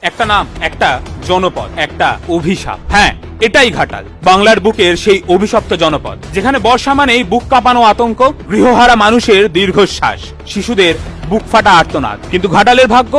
একটা নাম, একটা জনপদ, একটা অভিশাপ। হ্যাঁ, এটাই ঘাটাল, বাংলার বুকের সেই অভিশপ্ত জনপদ, যেখানে বর্ষা মানেই বুক কাঁপানো আতঙ্ক, গৃহহারা মানুষের দীর্ঘশ্বাস, শিশুদের বুক ফাটা আর্তনাদ। কিন্তু ঘাটালের ভাগ্য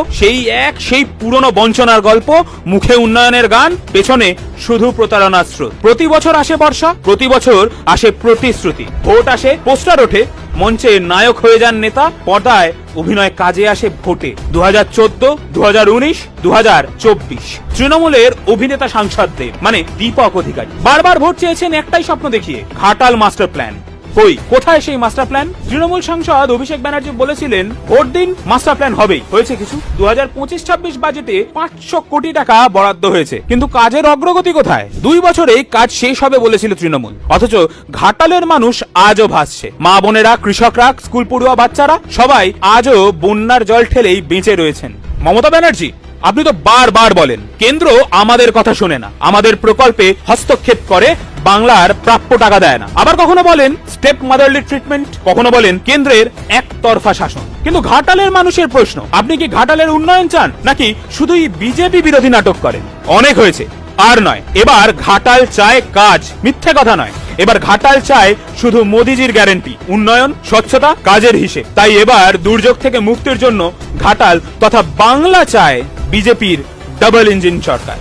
সেই পুরনো বঞ্চনার গল্প, মুখে উন্নয়নের গান, পেছনে শুধু প্রতারণার স্রোত। প্রতি বছর আসে বর্ষা, প্রতি বছর আসে প্রতিশ্রুতি, ভোট আসে, পোস্টার ওঠে, মঞ্চে নায়ক হয়ে যান নেতা, পর্দায় অভিনয় কাজে আসে ভোটে। 2014, 2019, 2024 তৃণমূলের অভিনেতা সাংসদদের মানে দীপক অধিকারী বারবার ভোট চেয়েছেন একটাই স্বপ্ন দেখিয়ে, ঘাটাল মাস্টার প্ল্যান। কই, কোথায় সেই মাস্টার প্ল্যান? তৃণমূল সাংসদ অভিষেক ব্যানার্জি বলেছিলেন ভোট দিন, মাস্টার প্ল্যান হবেই। হয়েছে কিছু? 2025-26 বাজেটে 500 কোটি টাকা বরাদ্দ হয়েছে, কিন্তু কাজের অগ্রগতি কোথায়? 2 বছরে কাজ শেষ হবে বলেছিল তৃণমূল, অথচ ঘাটালের মানুষ আজও ভাসছে। মা বোনেরা, কৃষকরা, স্কুল পড়ুয়া বাচ্চারা সবাই আজও বন্যার জল ঠেলেই বেঁচে রয়েছেন। মমতা ব্যানার্জি, আপনি তো বারবার বলেন কেন্দ্র আমাদের কথা শোনে না, আমাদের প্রকল্পে হস্তক্ষেপ করে, বাংলার প্রাপ্য টাকা দেয় না। আবার কখনো বলেন স্টেপ মাদারলি ট্রিটমেন্ট, কখনো বলেন কেন্দ্রের একতরফা শাসন। কিন্তু ঘাটালের মানুষের প্রশ্ন, আপনি কি ঘাটালের উন্নয়ন চান, নাকি শুধুই বিজেপি বিরোধী নাটক করেন? অনেক হয়েছে, আর নয়। এবার ঘাটাল চায় কাজ, মিথ্যে কথা নয়। এবার ঘাটাল চায় শুধু মোদিজির গ্যারেন্টি, উন্নয়ন, স্বচ্ছতা, কাজের হিসেব। তাই এবার দুর্যোগ থেকে মুক্তির জন্য ঘাটাল তথা বাংলা চায় বিজেপির ডাবল ইঞ্জিন সরকার।